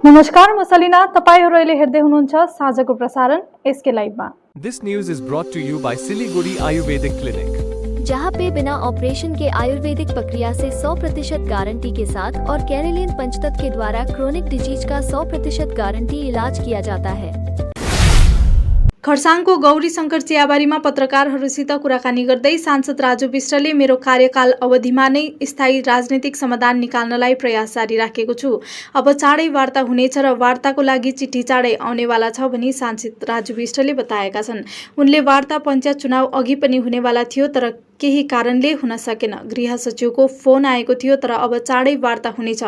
नमस्कार, म सलिना। तपाईहरु अहिले हेर्दै हुनुहुन्छ साझाको प्रसारण SK लाइभमा। This news is brought to you by Siliguri Ayurvedic Clinic, जहां पे बिना ऑपरेशन के आयुर्वेदिक प्रक्रिया से 100% गारंटी के साथ और कैरेलियन पंचतत्व के द्वारा क्रोनिक डिजीज का 100% गारंटी इलाज किया जाता है। खरसाङको गौरी शंकर चियाबारीमा पत्रकारहरूसित कुराकानी गर्दै सांसद राजु विष्टले मेरो कार्यकाल अवधिमा नै स्थायी राजनीतिक समाधान निकाल्नलाई प्रयास जारी राखेको छु। अब चाँडै वार्ता हुनेछ र वार्ताको लागि चिठी चाँडै आउनेवाला छ भनी सांसद राजु विष्टले बताएका छन्। उनले वार्ता पञ्चायत चुनाव अघि पनि हुनेवाला थियो, तर केही कारणले हुन सकेन। गृह सचिवको फोन आएको थियो, तर अब चाँडै वार्ता हुनेछ।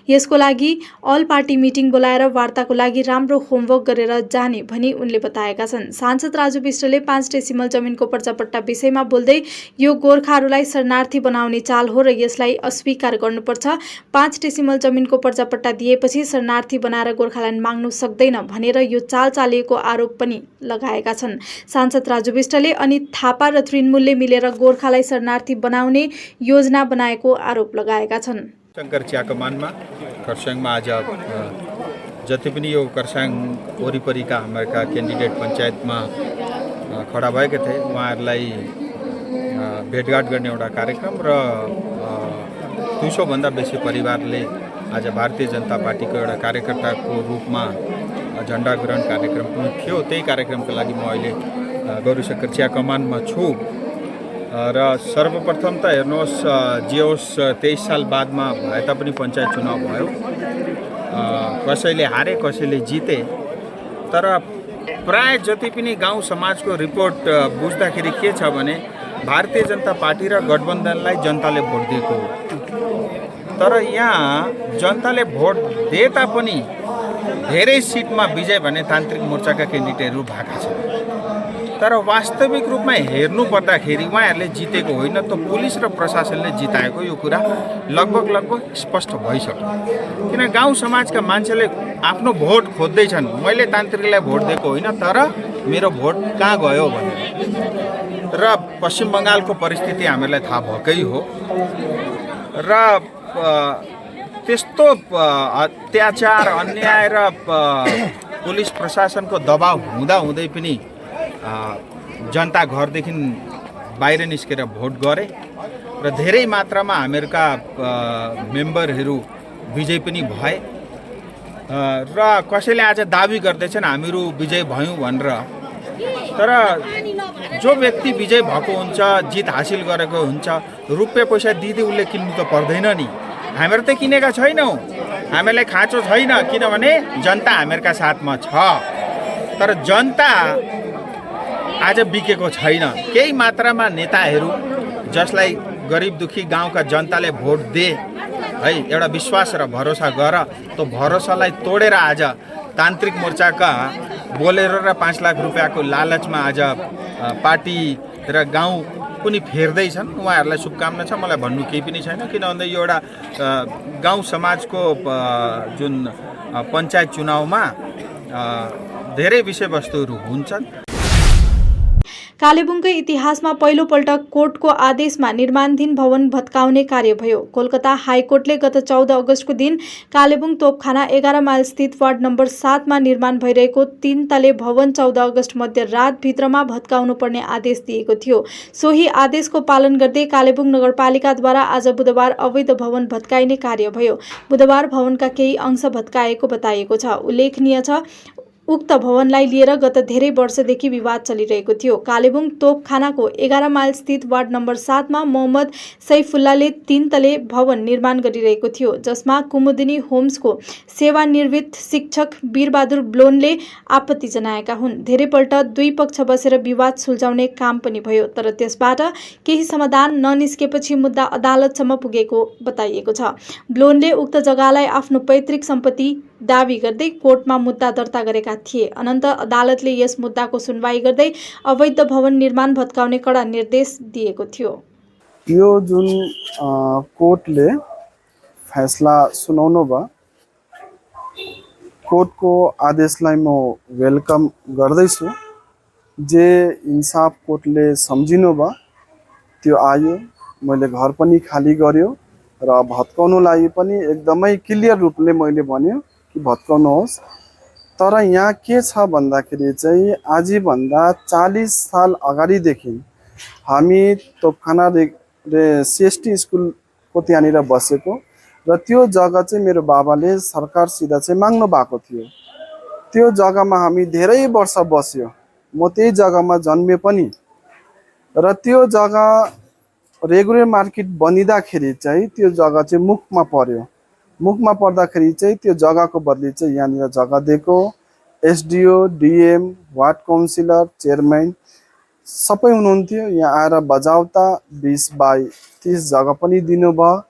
यसको लागि अल पार्टी मिटिङ बोलाएर वार्ताको लागि राम्रो होमवर्क गरेर जाने भनी उनले बताएका छन्। सांसद राजु विष्टले 5 डेसिमल जमिनको पर्जापट्टा विषयमा बोल्दै यो गोर्खाहरूलाई शरणार्थी बनाउने चाल हो र यसलाई अस्वीकार गर्नुपर्छ। 5 डेसिमल जमिनको पर्जापट्टा दिएपछि शरणार्थी बनाएर गोर्खाल्यान्ड माग्नु सक्दैन भनेर यो चाल चालिएको आरोप पनि लगाएका छन्। सांसद राजु विष्टले अनि थापा र तृणमूलले मिलेर गोर्खालाई शरणार्थी बनाउने योजना बनाएको आरोप लगाएका छन्। शंकर चिया कमानमा खरसाङमा आज जति पनि यो खरसाङ वरिपरिका हाम्रा क्यान्डिडेट पञ्चायतमा खडा भएका थिए उहाँहरूलाई भेटघाट गर्ने एउटा कार्यक्रम र 200 भन्दा बेसी परिवारले आज भारतीय जनता पार्टीको एउटा कार्यकर्ताको रूपमा झण्डा ग्रहण कार्यक्रम पनि थियो। त्यही कार्यक्रमको लागि म अहिले गौरी शंकर चिया कमानमा छु र सर्वप्रथम त हेर्नुहोस्, जे होस् 23 साल बादमा भए तापनि पञ्चायत चुनाव भयो। कसैले हारे कसैले जिते, तर प्राय जति पनि गाउँ समाजको रिपोर्ट बुझ्दाखेरि के छ भने भारतीय जनता पार्टी र गठबन्धनलाई जनताले भोट दिएको हो। तर यहाँ जनताले भोट दिए तापनि धेरै सिटमा विजय भने तान्त्रिक मोर्चाका क्यान्डिडेटहरू भएका छन्। तर वास्तविक रूपमा हेर्नु पर्दाखेरि उहाँहरूले जितेको होइन, त पुलिस र प्रशासनले जिताएको यो कुरा लगभग स्पष्ट भइसक्यो। किन गाउँ समाजका मान्छेले आफ्नो भोट खोज्दैछन्। मैले तान्त्रिकलाई भोट दिएको होइन, तर मेरो भोट कहाँ गयो भनेर। र पश्चिम बङ्गालको परिस्थिति हामीलाई थाहा भएकै हो र त्यस्तो अत्याचार अन्याय र पुलिस प्रशासनको दबाव हुँदै पनि जनता घरदेखि बाहिर निस्केर भोट गरे र धेरै मात्रामा हामीहरूका मेम्बरहरू विजय पनि भए र कसैले आज दाबी गर्दैछन् हामीहरू विजय भयौँ भनेर। तर जो व्यक्ति विजय भएको हुन्छ, जित हासिल गरेको हुन्छ, रुपियाँ पैसा दिँदै उसले किन्नु त पर्दैन नि। हामीहरू त किनेका छैनौँ, हामीलाई खाँचो छैन, किनभने जनता हामीहरूका साथमा छ। तर जनता आज बिकेको छैन। केही मात्रामा नेताहरू जसलाई गरिब दुखी गाउँका जनताले भोट दे है, एउटा विश्वास र भरोसा गर, त्यो भरोसालाई तोडेर आज तान्त्रिक मोर्चाका बोलेरो र 5 लाख रुपियाँको लालचमा आज पार्टी र गाउँ पनि फेर्दैछन्। उहाँहरूलाई शुभकामना छ, मलाई भन्नु केही पनि छैन। किनभने यो एउटा गाउँ समाजको जुन पञ्चायत चुनावमा धेरै विषयवस्तुहरू हुन्छन्। कालेबुङकै इतिहासमा पहिलोपल्ट कोर्टको आदेशमा निर्माणाधीन भवन भत्काउने कार्य भयो। कोलकाता हाइकोर्टले गत 14 अगस्तको दिन कालेबुङ तोपखाना 11 माइल स्थित वार्ड नम्बर 7 मा निर्माण भइरहेको 3 तले भवन 14 अगस्त मध्यरातभित्रमा भत्काउनु पर्ने आदेश दिएको थियो। सोही आदेशको पालन गर्दै कालेबुङ नगरपालिकाद्वारा आज बुधबार अवैध भवन भत्काइने कार्य भयो। बुधबार भवनका केही अंश भत्काएको बताइएको छ। उल्लेखनीय छ, उक्त भवनलाई लिएर गत धेरै वर्षदेखि विवाद चलिरहेको थियो। कालेबुङ तोपखानाको 11 माइल स्थित वार्ड नम्बर 7 मा मोहम्मद सैफुल्लाले 3 तले भवन निर्माण गरिरहेको थियो, जसमा कुमुदिनी होम्सको सेवानिवृत्त शिक्षक वीरबहादुर ब्लोनले आपत्ति जनाएका हुन्। धेरैपल्ट दुई पक्ष बसेर विवाद सुल्झाउने काम पनि भयो, तर त्यसबाट केही समाधान ननिस्केपछि मुद्दा अदालतसम्म पुगेको बताइएको छ। ब्लोनले उक्त जग्गालाई आफ्नो पैतृक सम्पत्ति दावी गर्दै कोर्टमा मुद्दा दर्ता गरेका थिए। अनन्त अदालतले यस मुद्दाको सुनवाई गर्दै अवैध भवन निर्माण भत्काउने कडा निर्देश दिएको थियो। यो जुन कोर्टले फैसला सुनाउनु भयो, कोर्टको आदेशलाई म वेलकम गर्दैछु। जे इन्साफ कोर्टले सम्झिनु भयो त्यो आयो। मैले घर पनि खाली गर्यो र भत्काउनु लागि पनि एकदमै क्लियर रूपले मैले भन्यो कि भत्काउनुहोस्, तर यहाँ के छ भन्दाखेरि चाहिँ आजभन्दा 40 साल अगाडिदेखि हामी तोपखाना CST स्कुलको त्यहाँनिर बसेको र त्यो जग्गा चाहिँ मेरो बाबाले सरकारसित चाहिँ माग्नु भएको थियो। त्यो जग्गामा हामी धेरै वर्ष बस्यो। म त्यही जग्गामा जन्मे पनि र त्यो जग्गा रेगुलर मार्केट बनिँदाखेरि चाहिँ त्यो जग्गा चाहिँ मुखमा पर्यो। मुखमा पर्दाखेरि चाहिँ त्यो जग्गाको बदली चाहिँ यहाँनिर जग्गा दिएको SDO, DM, ward counsellor, chairman सबै हुनुहुन्थ्यो। यहाँ आएर बजाउता 20/30 जग्गा पनि दिनुभयो।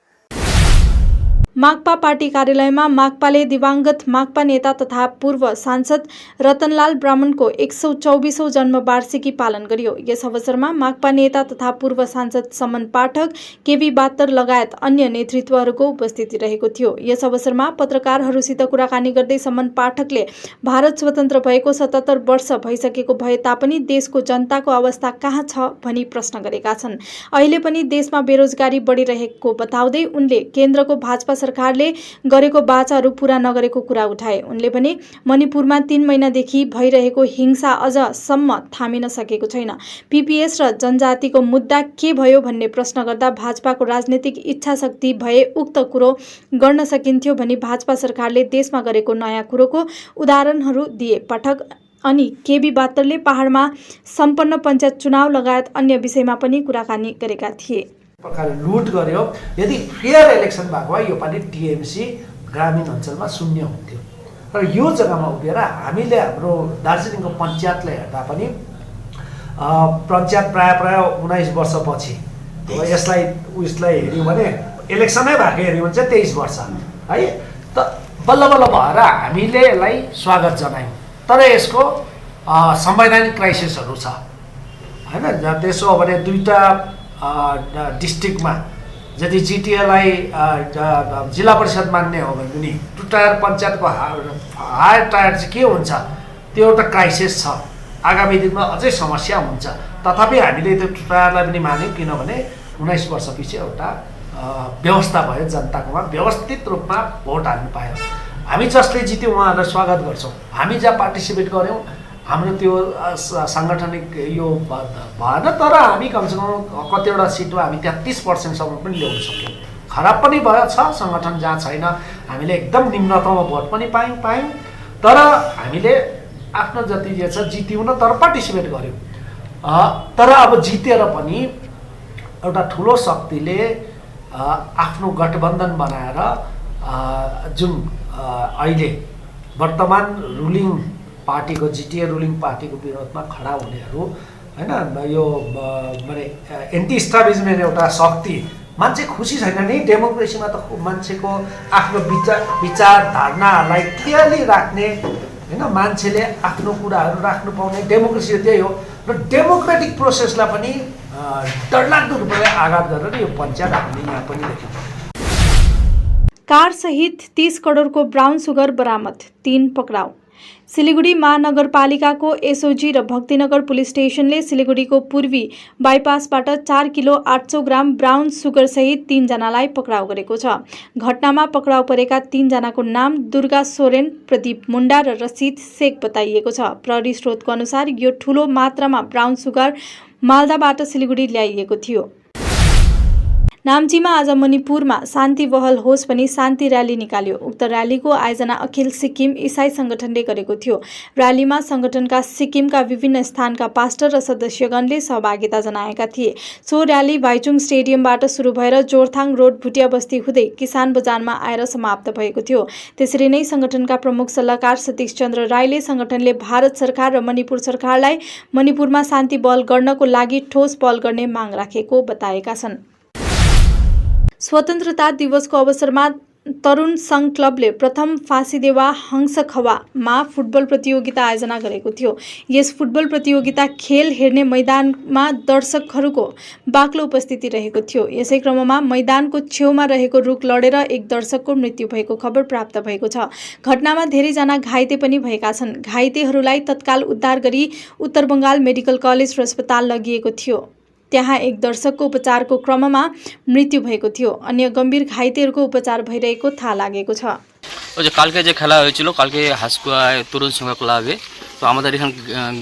माकपा पार्टी कार्यालयमा माकपाले दिवंगत माकपा नेता तथा पूर्व सांसद रतनलाल ब्राह्मणको 124औं जन्म वार्षिकी पालन गरियो। यस अवसरमा माकपा नेता तथा पूर्व सांसद समन पाठक, केबी बात्तर लगायत अन्य नेतृत्वहरूको उपस्थिति रहेको थियो। यस अवसरमा पत्रकारहरूसित कुराकानी गर्दै समन पाठकले भारत स्वतन्त्र भएको 77 वर्ष भइसकेको भए तापनि देशको जनताको अवस्था कहाँ छ भनी प्रश्न गरेका छन्। अहिले पनि देशमा बेरोजगारी बढिरहेको बताउँदै उनले केन्द्रको भाजपा सरकारले गरेको बाचाहरू पूरा नगरेको कुरा उठाए। उनले भने मणिपुरमा 3 महिनादेखि भइरहेको हिंसा अझसम्म थामिन सकेको छैन। PPS र जनजातिको मुद्दा के भयो भन्ने प्रश्न गर्दा भाजपाको राजनीतिक इच्छा शक्ति भए उक्त कुरो गर्न सकिन्थ्यो भनी भाजपा सरकारले देशमा गरेको नयाँ कुरोको उदाहरणहरू दिए। पाठक अनि केबी बात्तरले पहाडमा सम्पन्न पञ्चायत चुनाव लगायत अन्य विषयमा पनि कुराकानी गरेका थिए। प्रकारले लुट गर्यो। यदि फेयर इलेक्सन भएको भए योपालि TMC ग्रामीण अञ्चलमा 0 हुन्थ्यो। र यो जग्गामा उभिएर हामीले हाम्रो दार्जिलिङको पञ्चायतले हेर्दा पनि पञ्चायत प्राय 19 वर्षपछि यसलाई हेऱ्यौँ भने इलेक्सनै भएको हेऱ्यौँ भने चाहिँ 23 वर्ष है। त बल्ल बल्ल भएर हामीले यसलाई स्वागत जनायौँ। तर यसको संवैधानिक क्राइसिसहरू छ हैन। त्यसो हो भने 2टा डिस्ट्रिक्टमा यदि जिटिएलाई जिल्ला परिषद मान्ने हो भने पनि 2 टायर पञ्चायतको हायर टायर चाहिँ के हुन्छ त्यो एउटा क्राइसिस छ। आगामी दिनमा अझै समस्या हुन्छ। तथापि हामीले त्यो 2 टायरलाई पनि मान्यौँ किनभने 19 वर्षपछि एउटा व्यवस्था भयो। जनताकोमा व्यवस्थित रूपमा भोट हाल्नु पायो। हामी जसले जित्यौँ उहाँहरूलाई स्वागत गर्छौँ। हामी जहाँ पार्टिसिपेट गऱ्यौँ हाम्रो त्यो साङ्गठनिक यो भएन, तर हामी कमसेकम कतिवटा सिटमा हामी 33% पनि ल्याउन सक्यौँ। खराब पनि भयो छ सङ्गठन जहाँ छैन। हामीले एकदम निम्नतम भोट पनि पायौँ। तर हामीले आफ्नो जति जे छ जित्यौँ न, तर पार्टिसिपेट गऱ्यौँ। तर अब जितेर पनि एउटा ठुलो शक्तिले आफ्नो गठबन्धन बनाएर जुन अहिले वर्तमान रुलिङ पार्टीको जिटिए रुलिङ पार्टीको विरोधमा खडा हुनेहरू हैन, यो माने एन्टी इस्टाब्लिसमेन्ट एउटा शक्ति मान्छे खुसी छैन नि। डेमोक्रेसीमा त मान्छेको आफ्नो विचार धारणाहरूलाई क्लियरली राख्ने हैन, मान्छेले आफ्नो कुराहरू राख्नु पाउने डेमोक्रेसी त्यही हो। र डेमोक्रेटिक प्रोसेसलाई पनि डरलाग्दो रूपले आघात गरेर यो पञ्चायत हामीले यहाँ पनि देख्यौँ। कार सहित 30 करोडको ब्राउन सुगर बरामद, 3 पक्राउ। सिलिगुडी महानगरपालिकाको SOG र भक्तिनगर पुलिस स्टेशनले सिलिगुडीको पूर्वी बाइपासबाट 4 किलो 800 ग्राम ब्राउन सुगर सहित 3 जनालाई पक्राउ गरेको छ। घटनामा पक्राउ परेका 3 जनाको नाम दुर्गा सोरेन, प्रदीप मुण्डा र रसिद शेख बताइएको छ। प्रहरी स्रोतको अनुसार यो ठूलो मात्रामा ब्राउन सुगर मालदाबाट सिलिगुडी ल्याइएको थियो। नाम्चीमा आज मणिपुरमा शान्ति बहल होस् भनी शान्ति र्याली निकालियो। उक्त र्यालीको आयोजना अखिल सिक्किम इसाई संगठनले गरेको थियो। र्यालीमा संगठनका सिक्किमका विभिन्न स्थानका पास्टर र सदस्यगणले सहभागिता जनाएका थिए। सो र्याली भाइचुङ स्टेडियमबाट सुरु भएर जोरथाङ रोड भुटिया बस्ती हुँदै किसान बजारमा आएर समाप्त भएको थियो। त्यसरी नै संगठनका प्रमुख सल्लाहकार सतीश चन्द्र राईले संगठनले भारत सरकार र मणिपुर सरकारलाई मणिपुरमा शान्ति बहल गर्नको लागि ठोस पहल गर्ने माग राखेको बताएका छन्। स्वतन्त्रता दिवसको अवसरमा तरुण संघ क्लबले प्रथम फाँसीदेवा हंसखवामा फुटबल प्रतियोगिता आयोजना गरेको थियो। यस फुटबल प्रतियोगिता खेल हेर्ने मैदानमा दर्शकहरूको बाक्लो उपस्थिति रहेको थियो। यसै क्रममा मैदानको छेउमा रहेको रुख लडेर एक दर्शकको मृत्यु भएको खबर प्राप्त भएको छ। घटनामा धेरैजना घाइते पनि भएका छन्। घाइतेहरूलाई तत्काल उद्धार गरी उत्तर बङ्गाल मेडिकल कलेज र अस्पताल लगिएको थियो। त्यहाँ एक दर्शकको उपचारको क्रममा मृत्यु भएको थियो। अन्य गम्भीर घाइतेहरूको उपचार भइरहेको थाहा लागेको छ। ওই যে কালকে যে খেলা হয়েছিল, কালকে হাসকুয়ায় তরুণ সংঘ ক্লাবে, তো আমাদের এখান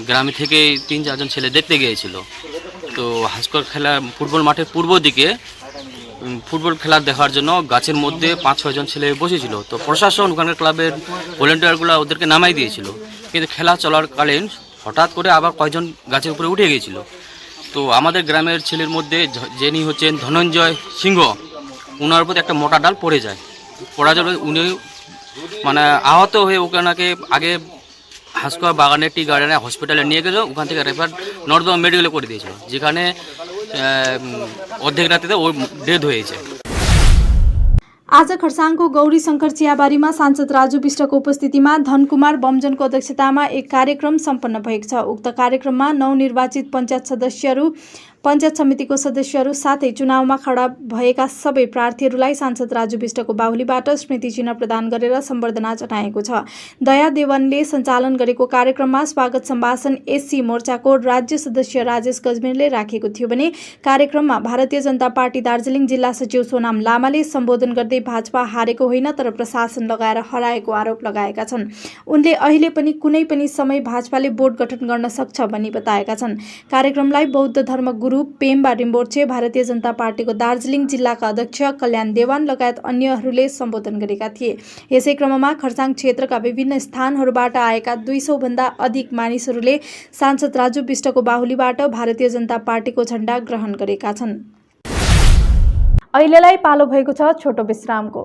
গ্রামে থেকে 3-4 জন ছেলে দেখতে গিয়েছিল। তো হাসকুয়ার খেলা ফুটবল মাঠের পূর্ব দিকে ফুটবল খেলা দেখার জন্য গাছের মধ্যে 5-6 জন ছেলে বসেছিল। তো প্রশাসন ওখানকার ক্লাবের ভলেন্টিয়ারগুলো ওদেরকে নামাই দিয়েছিল, কিন্তু খেলা চলাকালীন হঠাৎ করে আবার কয়েকজন গাছের উপরে উঠে গিয়েছিল। তো আমাদের গ্রামের ছেলের মধ্যে যিনি হচ্ছেন ধনঞ্জয় সিংহ, ওনার উপর একটা মোটা ডাল পড়ে যায়। পড়া যাবে উনি মানে আহত হয়ে ওনাকে আগে হাসকুয়া বাগানের টি গার্ডেনে হসপিটালে নিয়ে গেল, ওখান থেকে রেফার নর্দমা মেডিকেলে করে দিয়েছিল, যেখানে অর্ধেक रात्रिতে ও डेथ হয়েছে। आज खरसाङको गौरी शङ्कर चियाबारीमा सांसद राजु विष्टको उपस्थितिमा धनकुमार बमजनको अध्यक्षतामा एक कार्यक्रम सम्पन्न भएको छ। उक्त कार्यक्रममा नवनिर्वाचित पञ्चायत सदस्यहरू, पञ्चायत समितिको सदस्यहरू साथै चुनावमा खडा भएका सबै प्रार्थीहरूलाई सांसद राजु विष्टको बाहुलीबाट स्मृति चिन्ह प्रदान गरेर सम्बर्धना जनाएको छ। दया देवनले सञ्चालन गरेको कार्यक्रममा स्वागत सम्भाषण एससी मोर्चाको राज्य सदस्य राजेश गजमेरले राखेको थियो भने कार्यक्रममा भारतीय जनता पार्टी दार्जिलिङ जिल्ला सचिव सोनाम लामाले सम्बोधन गर्दै भाजपा हारेको होइन तर प्रशासन लगाएर हराएको आरोप लगाएका छन्। उनले अहिले पनि कुनै पनि समय भाजपाले बोर्ड गठन गर्न सक्छ भनी बताएका छन्। कार्यक्रमलाई बौद्ध धर्म गुरु पेम्बा रिम्बोर्चे, भारतीय जनता पार्टीको दार्जिलिङ जिल्लाका अध्यक्ष कल्याण देवान लगायत अन्यहरूले सम्बोधन गरेका थिए। यसै क्रममा खरसाङ क्षेत्रका विभिन्न स्थानहरूबाट आएका 200 भन्दा अधिक मानिसहरूले सांसद राजु विष्टको बाहुलीबाट भारतीय जनता पार्टीको झण्डा ग्रहण गरेका छन्। अहिलेलाई पालो भएको छ छोटो विश्रामको।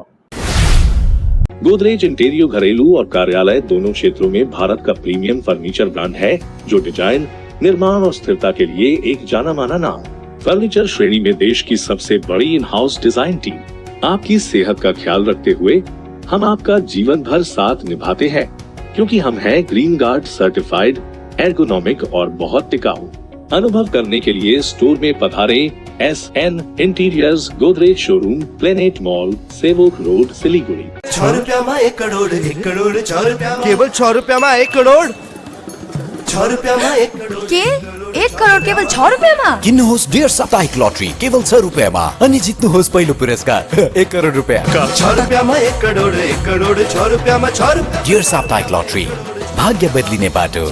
गोदरेज इंटीरियर घरेलू और कार्यालय दोनों क्षेत्रों में भारत का प्रीमियम फर्नीचर ब्रांड है, जो डिजाइन, निर्माण और स्थिरता के लिए एक जाना माना नाम। फर्नीचर श्रेणी में देश की सबसे बड़ी इन हाउस डिजाइन टीम। आपकी सेहत का ख्याल रखते हुए हम आपका जीवन भर साथ निभाते हैं, क्योंकि हम हैं ग्रीन गार्ड सर्टिफाइड, एर्गोनॉमिक और बहुत टिकाऊ। अनुभव करने के लिए स्टोर में पधारे। SN interiors, Godrej showroom, planet mall, Sevoke road, Siliguri. 6 रुपयामा 1 crore, 1 crore 6 रुपयामा, केवल 6 रुपयामा 1 करोड, 6 रुपयामा 1 करोड। के 1 करोड केवल 6 रुपयामा? किन्नुहोस् डेढ साप्ताहिक लटरी केवल 6 रुपयामा अनि जित्नुहोस् पहिलो पुरस्कार 1 करोड रुपैयाँ। 6 रुपयामा 1 करोड, 1 करोड 6 रुपयामा 6 रुपैयाँ। डेढ साप्ताहिक लटरी, भाग्य बदलिने बाटो।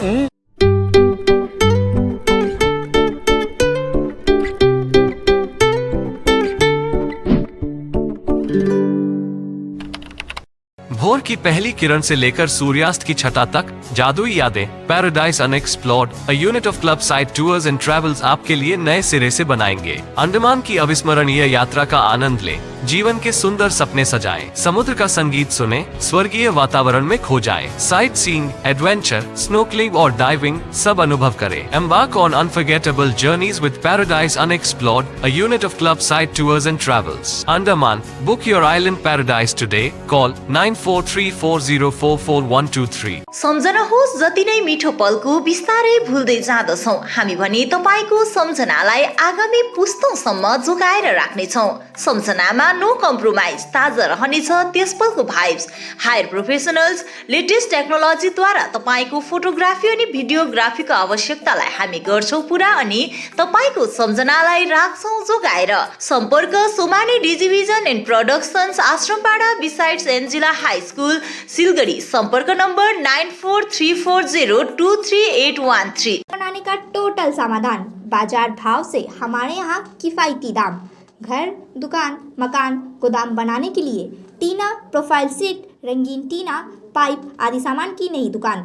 भोर की पहली किरण से लेकर सूर्यास्त की छटा तक जादुई यादें, paradise unexplored, a unit of club side tours and travels आपके लिए नए सिरे से बनाएंगे। अंडमान की अविस्मरणीय यात्रा का आनंद लें, जीवन के सुंदर सपने सजाएं, समुद्र का संगीत सुने, स्वर्गीय वातावरण में खो जाएं, साइट सीइंग, एडवेंचर, स्नोकलिंग और डाइविंग सब अनुभव करें। Embark on unforgettable journeys with paradise unexplored, a unit of club side tours and travels. Andaman, book your island paradise today, call 9434044123। सम्झनुहोस्, जति नै मिठो पलको बिस्तारै भुल्दै जाँदछौँ हामी भने तपाईँको सम्झनालाई आगामी पुस्तौँसम्म जोगाएर राख्नेछौँ। सम्झनामा नो कम्प्रोमाइज, ताजा रहनेछ त्यस पलको भाइब्स। हायर प्रोफेसनल्स, लेटेस्ट टेक्नोलोजीद्वारा तपाईँको फोटोग्राफी अनि भिडियोग्राफीको आवश्यकतालाई हामी गर्छौँ पुरा अनि तपाईँको सम्झनालाई राख्छौँ जोगाएर। सम्पर्क Somani division and productions, Ashrampara besides Angela high school, Siliguri. संपर्क नंबर 9434023813। बनाने का टोटल समाधान, बाजार भाव से हमारे यहाँ किफायती दाम। घर, दुकान, मकान, गोदाम बनाने के लिए टीना, प्रोफाइल सीट, रंगीन टीना, पाइप आदि सामान की नई दुकान।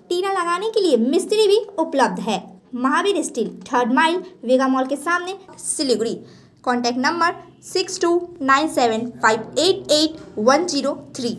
टीना लगाने के लिए मिस्त्री भी उपलब्ध है। महावीर स्टील, 3rd माइल, वेगा मॉल के सामने, Siliguri. Contact number 6297588103।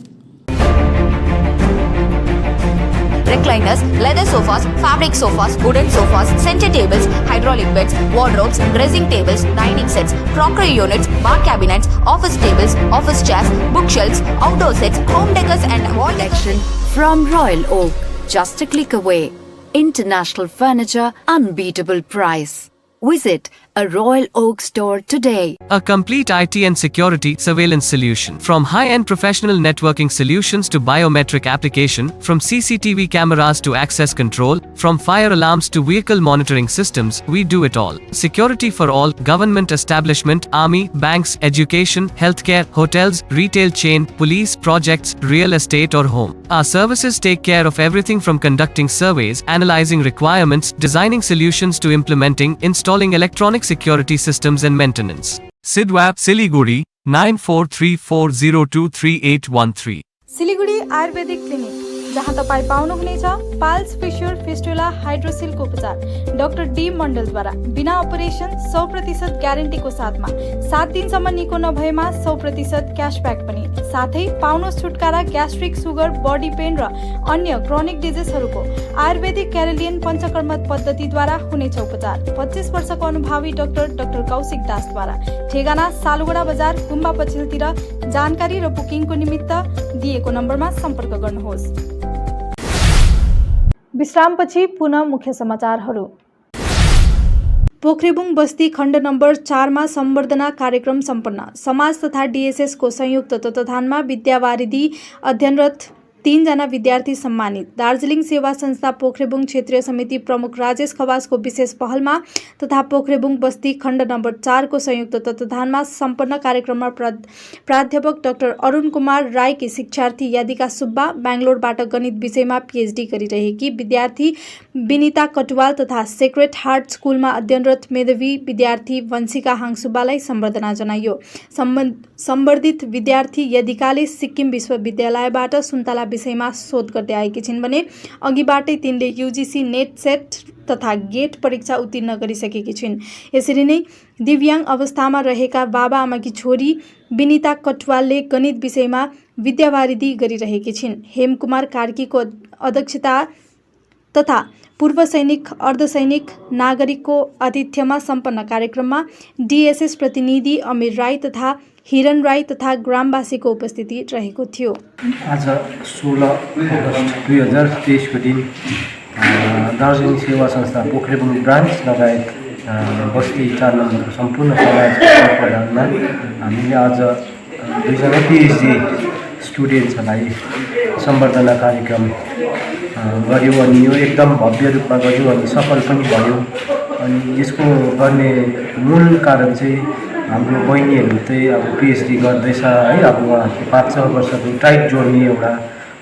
Recliners, leather sofas, fabric sofas, wooden sofas, center tables, hydraulic beds, wardrobes, dressing tables, dining sets, crockery units, bar cabinets, office tables, office chairs, bookshelves, outdoor sets, home decors and wall collection from Royal Oak. Just a click away. International furniture, unbeatable price. Visit a Royal Oak store today. A complete IT and security surveillance solution. From high-end professional networking solutions to biometric application, from CCTV cameras to access control, from fire alarms to vehicle monitoring systems, we do it all. Security for all, government establishment, army, banks, education, healthcare, hotels, retail chain, police, projects, real estate or home. Our services take care of everything from conducting surveys, analyzing requirements, designing solutions to implementing, installing electronic security systems and maintenance. Sidwap, Siliguri, 9434023813. Siliguri Ayurvedic clinic, जहाँ तपाईँ पाउनुहुनेछ पाल्स फिस्चर fistula हाइड्रोसिलको उपचार doctor D मण्डलद्वारा बिना operation 100% ग्यारेन्टीको साथमा 7 दिनसम्म निको नभएमा 100% cashback पनि। साथै पाउनुहोस् छुटकारा ग्यास्ट्रिक, सुगर, बडी पेन र अन्य क्रोनिक डिजिजहरूको आयुर्वेदिक क्यारेलियन पञ्चकर्म पद्धतिद्वारा हुनेछ उपचार। 25 वर्षको अनुभवी डाक्टर कौशिक दासद्वारा। ठेगाना सालुगडा बजार, गुम्बा पछिल्तिर। जानकारी र बुकिङको निमित्त दिएको नम्बरमा सम्पर्क गर्नुहोस्। विश्रामपछि पुनः मुख्य समाचारहरू। पोखरेबुङ बस्ती खण्ड नम्बर 4 मा सम्बर्धना कार्यक्रम सम्पन्न। समाज तथा DSS को संयुक्त तत्वावधानमा विद्यावारिधि अध्ययनरत 3 जना विद्यार्थी सम्मानित। दार्जिलिङ सेवा संस्था पोखरेबुङ क्षेत्रीय समिति प्रमुख राजेश खवासको विशेष पहलमा तथा पोखरेबुङ बस्ती खण्ड नम्बर 4 को संयुक्त तत्वावधानमा सम्पन्न कार्यक्रममा प्राध्यापक डाक्टर अरुण कुमार राईकी शिक्षार्थी यादिका सुब्बा, बेंगलोरबाट गणित विषयमा PhD गरिरहेकी विद्यार्थी विनिता कटुवाल तथा सेक्रेट हार्ट स्कुलमा अध्ययनरत मेधावी विद्यार्थी वंशिका हाङसुब्बालाई सम्बर्धना जनाइयो। सम्बर्धित विद्यार्थी यदिकाले सिक्किम विश्वविद्यालयबाट सुन्तला विषयमा शोध गर्दै आएकी छिन् भने अघिबाटै तिनले UGC नेट सेट तथा गेट परीक्षा उत्तीर्ण गरिसकेकी छिन्। यसरी नै दिव्याङ्ग अवस्थामा रहेका बाबा आमाकी छोरी विनिता कटवालले गणित विषयमा विद्यावारिधि गरिरहेकी छिन्। हेमकुमार कार्कीको अध्यक्षता तथा पूर्व सैनिक, अर्धसैनिक, नागरिकको आतिथ्यमा सम्पन्न कार्यक्रममा DSS प्रतिनिधि अमीर राई तथा हिरण राई तथा ग्रामवासीको उपस्थिति रहेको थियो। आज 16 अगस्त 2023 को दिन दार्जिलिङ सेवा संस्था पोखरेबुङ ब्रान्च लगायत बस्ती 4 नम्बरको सम्पूर्ण समाजको तत्त्वावधानमा हामीले आज 2 जना PhD स्टुडेन्ट्सहरूलाई सम्बर्धना कार्यक्रम गर्यो अनि यो एकदम भव्य रूपमा गर्यो अनि सफल पनि भयो। अनि यसको गर्ने मूल कारण चाहिँ हाम्रो बहिनीहरू चाहिँ अब PhD गर्दैछ है। अब उहाँहरूको 5-6 वर्षको टाइट जोर्नी एउटा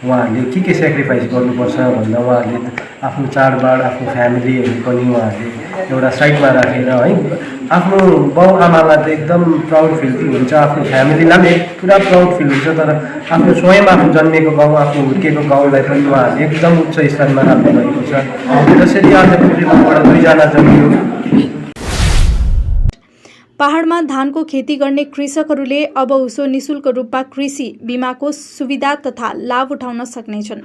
उहाँहरूले के सेक्रिफाइस गर्नुपर्छ भन्दा उहाँहरूले आफ्नो चाडबाड, आफ्नो फ्यामिलीहरू पनि उहाँहरूले एउटा साइडमा राखेर है आफ्नो बाउ आमालाई त एकदम प्राउड फिल हुन्छ, आफ्नो फ्यामिलीलाई पनि पुरा प्राउड फिल हुन्छ, तर आफ्नो स्वयं आफू जन्मेको गाउँ, आफू हुर्केको गाउँलाई पनि उहाँहरूले एकदम उच्च स्थानमा राख्नु भएको छ। जसरी आज पोखरेबुङबाट 2 जना जन्मियो। पहाडमा धानको खेती गर्ने कृषकहरूले अब उसो निशुल्क रूपमा कृषि बीमाको सुविधा तथा लाभ उठाउन सक्नेछन्।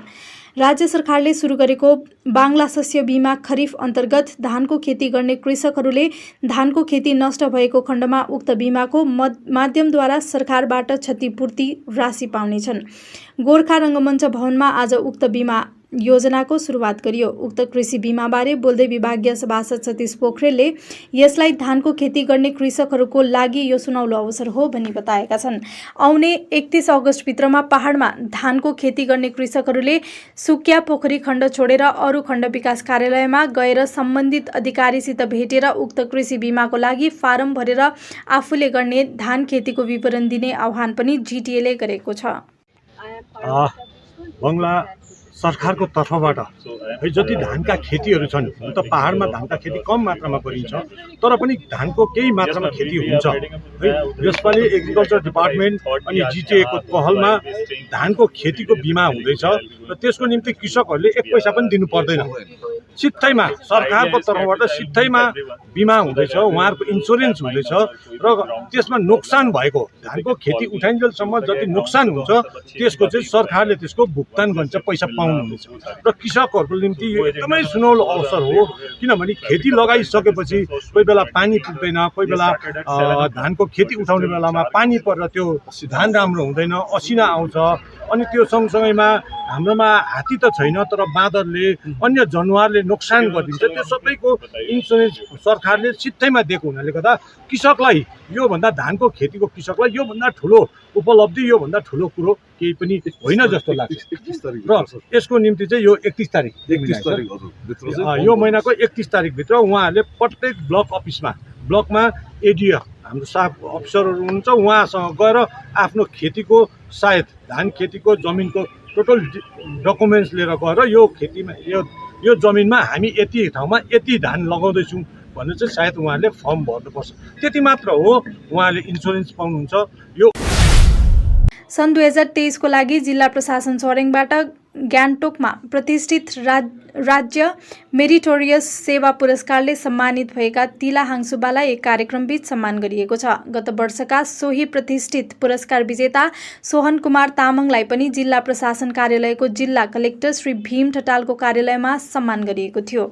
राज्य सरकारले सुरु गरेको बाङ्ला शस्य बीमा खरिफ अन्तर्गत धानको खेती गर्ने कृषकहरूले धानको खेती नष्ट भएको खण्डमा उक्त बीमाको माध्यमद्वारा सरकारबाट क्षतिपूर्ति राशि पाउनेछन्। गोर्खा रङ्गमञ्च भवनमा आज उक्त बीमा योजनाको सुरुवात गरियो। उक्त कृषि बीमाबारे बोल्दै विभागीय सभासद सतीश पोखरेलले यसलाई धानको खेती गर्ने कृषकहरूको लागि यो सुनौलो अवसर हो भनी बताएका छन्। आउने 31 अगस्तभित्रमा पहाडमा धानको खेती गर्ने कृषकहरूले सुकिया पोखरी खण्ड छोडेर अरू खण्ड विकास कार्यालयमा गएर सम्बन्धित अधिकारीसित भेटेर उक्त कृषि बीमाको लागि फारम भरेर आफूले गर्ने धान खेतीको विवरण दिने आह्वान पनि GTAले गरेको छ। बङ्गला सरकारको तर्फबाट है जति धानका खेतीहरू छन्, हुन त पहाडमा धानका खेती कम मात्रामा गरिन्छ, तर पनि धानको केही मात्रामा खेती हुन्छ है। यसपालि एग्रिकल्चर डिपार्टमेन्ट अनि GTA को पहलमा धानको खेतीको बिमा हुँदैछ र त्यसको निम्ति कृषकहरूले 1 पैसा पनि दिनु पर्दैन। सित्थैमा सरकारको तर्फबाट सित्थैमा बिमा हुँदैछ, उहाँहरूको इन्सुरेन्स हुँदैछ र त्यसमा नोक्सान भएको धानको खेती उठाइन्जेलसम्म जति नोक्सान हुन्छ त्यसको चाहिँ सरकारले त्यसको भुक्तान गर्छ, पैसा पाउनुहुनेछ। र कृषकहरूको निम्ति यो एकदमै सुनौलो अवसर हो, किनभने खेती लगाइसकेपछि कोही बेला पानी पुग्दैन, कोही बेला धानको खेती उठाउने बेलामा पानी परेर त्यो धान राम्रो हुँदैन, असिना आउँछ। अनि त्यो सँगसँगैमा हाम्रोमा हात्ती त छैन, तर बाँदरले अन्य जनावरले नोक्सान गरिदिन्छ। त्यो सबैको इन्सुरेन्स सरकारले सित्तैमा दिएको हुनाले गर्दा कृषकलाई योभन्दा धानको खेतीको कृषकलाई योभन्दा ठुलो उपलब्धि, योभन्दा ठुलो कुरो केही पनि होइन जस्तो लाग्छ। र यसको निम्ति चाहिँ यो 31 तारिक यो महिनाको 31 तारिकभित्र उहाँहरूले प्रत्येक ब्लक अफिसमा, ब्लकमा एडिओ हाम्रो साफ अफिसरहरू हुनुहुन्छ, उहाँसँग गएर आफ्नो खेतीको सायद धान खेतीको जमिनको टोटल डकुमेन्ट्स लिएर गएर यो खेतीमा यो जमिनमा हामी यति ठाउँमा यति धान लगाउँदैछौँ भन्ने चाहिँ सायद उहाँहरूले फर्म भर्नुपर्छ। त्यति मात्र हो, उहाँहरूले इन्सुरेन्स पाउनुहुन्छ। यो सन् 2023 को लागि जिल्ला प्रशासन सोरेङबाट गान्तोकमा प्रतिष्ठित राज्य मेरिटोरियस सेवा पुरस्कारले सम्मानित भएका तिला हाङसुबालाई एक कार्यक्रमबीच सम्मान गरिएको छ। गत वर्षका सोही प्रतिष्ठित पुरस्कार विजेता सोहन कुमार तामाङलाई पनि जिल्ला प्रशासन कार्यालयको जिल्ला कलेक्टर श्री भीम ठटालको कार्यालयमा सम्मान गरिएको थियो।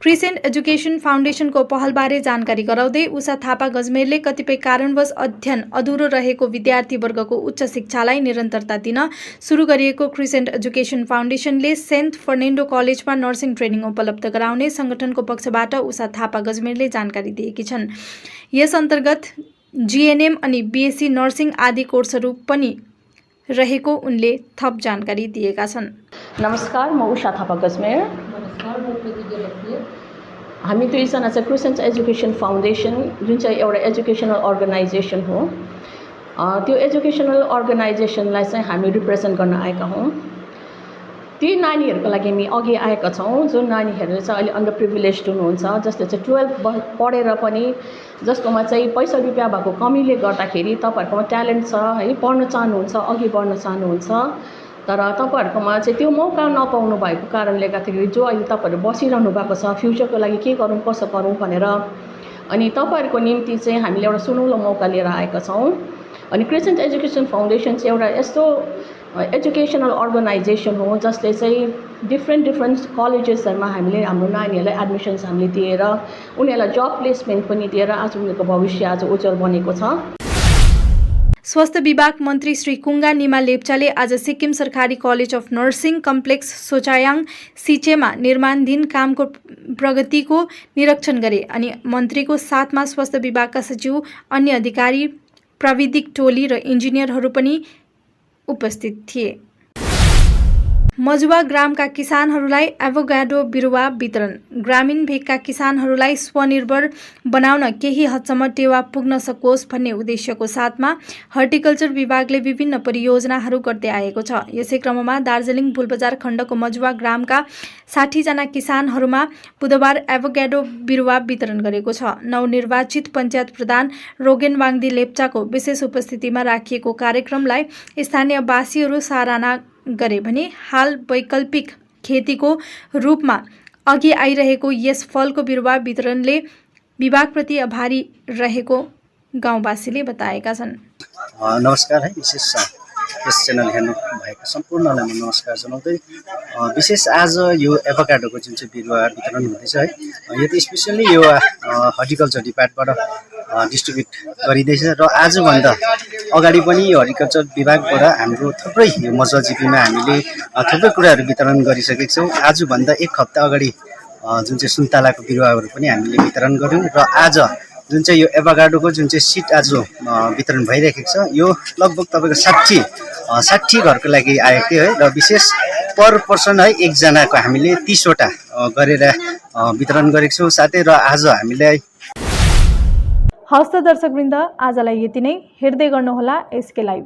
क्रिसेन्ट एजुकेसन फाउन्डेसनको पहलबारे जानकारी गराउँदै उषा थापा गजमेरले कतिपय कारणवश अध्ययन अधुरो रहेको विद्यार्थीवर्गको उच्च शिक्षालाई निरन्तरता दिन सुरु गरिएको क्रिसेन्ट एजुकेसन फाउन्डेसनले सेन्ट फर्नेन्डो कलेजमा नर्सिङ ट्रेनिङ उपलब्ध गराउने संगठनको पक्षबाट उषा थापा गजमेरले जानकारी दिएकी छन्। यस अन्तर्गत जीएनएम अनि बीएससी नर्सिङ आदि कोर्सहरू पनि रहेको उनले थप जानकारी दिएका छन्। नमस्कार, म उषा थापा गजमेर। हामी दुईजना चाहिँ क्रिसेन्ट एजुकेसन फाउन्डेसन जुन चाहिँ एउटा एजुकेसनल अर्गनाइजेसन हो, त्यो एजुकेसनल अर्गनाइजेसनलाई चाहिँ हामी रिप्रेजेन्ट गर्न आएका हौँ। ती नानीहरूको लागि हामी अघि आएका छौँ जो नानीहरू चाहिँ अहिले अन्डर प्रिभिलेज हुनुहुन्छ, जसले चाहिँ 12 पढेर पनि जसकोमा चाहिँ पैसा रुपियाँ भएको कमीले गर्दाखेरि तपाईँहरूकोमा ट्यालेन्ट छ है, पढ्न चाहनुहुन्छ, अघि बढ्न चाहनुहुन्छ, तर तपाईँहरूकोमा चाहिँ त्यो मौका नपाउनु भएको कारणले गर्दाखेरि जो अहिले तपाईँहरू बसिरहनु भएको छ फ्युचरको लागि के गरौँ कसो गरौँ भनेर, अनि तपाईँहरूको निम्ति चाहिँ हामीले एउटा सुनौलो मौका लिएर आएका छौँ। अनि क्रिसेन्ट एजुकेसन फाउन्डेसन चाहिँ एउटा यस्तो एजुकेसनल अर्गनाइजेसन हो जसले चाहिँ डिफ्रेन्ट कलेजेसहरूमा हामीले हाम्रो नानीहरूलाई एडमिसन्स हामीले दिएर उनीहरूलाई जब प्लेसमेन्ट पनि दिएर आज उनीहरूको भविष्य आज उज्जवल बनेको छ। स्वास्थ्य विभाग मन्त्री श्री कुङ्गा निमा लेप्चाले आज सिक्किम सरकारी कलेज अफ नर्सिङ कम्प्लेक्स सोचायाङ सिचेमा निर्माणाधीन कामको प्रगतिको निरीक्षण गरे अनि मन्त्रीको साथमा स्वास्थ्य विभागका सचिव, अन्य अधिकारी, प्राविधिक टोली र इन्जिनियरहरू पनि उपस्थित थिए। मजुवा ग्रामका किसानहरूलाई एभोगाडो बिरुवा वितरण। ग्रामीण भेगका किसानहरूलाई स्वनिर्भर बनाउन केही हदसम्म टेवा पुग्न सकोस् भन्ने उद्देश्यको साथमा हर्टिकल्चर विभागले विभिन्न परियोजनाहरू गर्दै आएको छ। यसै क्रममा दार्जिलिङ भुलबजार खण्डको मजुवा ग्रामका 60 जना किसानहरूमा बुधबार एभोगाडो बिरुवा वितरण गरेको छ। नवनिर्वाचित पञ्चायत प्रधान रोगेन वाङदी लेप्चाको विशेष उपस्थितिमा राखिएको कार्यक्रमलाई स्थानीयवासीहरू सराहना गरे भने हाल वैकल्पिक खेतीको रूपमा अघि आइरहेको यस फलको बिरुवा वितरणले विभागप्रति आभारी रहेको गाउँवासीले बताएका छन्। नमस्कार है, विशेष यस च्यानल हेर्नु भएको सम्पूर्णलाई म नमस्कार जनाउँदै विशेष आज यो एभोकाडोको जुन चाहिँ बिरुवा वितरण हुँदैछ है, यो त स्पेसल्ली यो हर्टिकल्चर डिपार्टमेन्टबाट डिस्ट्रिब्युट गरिँदैछ र आजभन्दा अगाडि पनि यो हर्टिकल्चर विभागबाट हाम्रो थुप्रै यो मजुवा जिपीमा हामीले थुप्रै कुराहरू वितरण गरिसकेका छौँ। आजभन्दा एक हप्ता अगाडि जुन चाहिँ सुन्तलाको बिरुवाहरू पनि हामीले वितरण गऱ्यौँ र आज जुन चाहिँ यो एभोकाडोको जुन चाहिँ सिड आज वितरण भइरहेको छ, यो लगभग तपाईँको 60 घरको लागि आएको थियो है, र विशेष पर पर्सन है एकजनाको हामीले 30 वटा गरेर वितरण गरेको छौँ। साथै र आज हामीलाई हस्त दर्शकवृन्द, आजलाई यति नै। हेर्दै गर्नुहोला एसके लाइभ।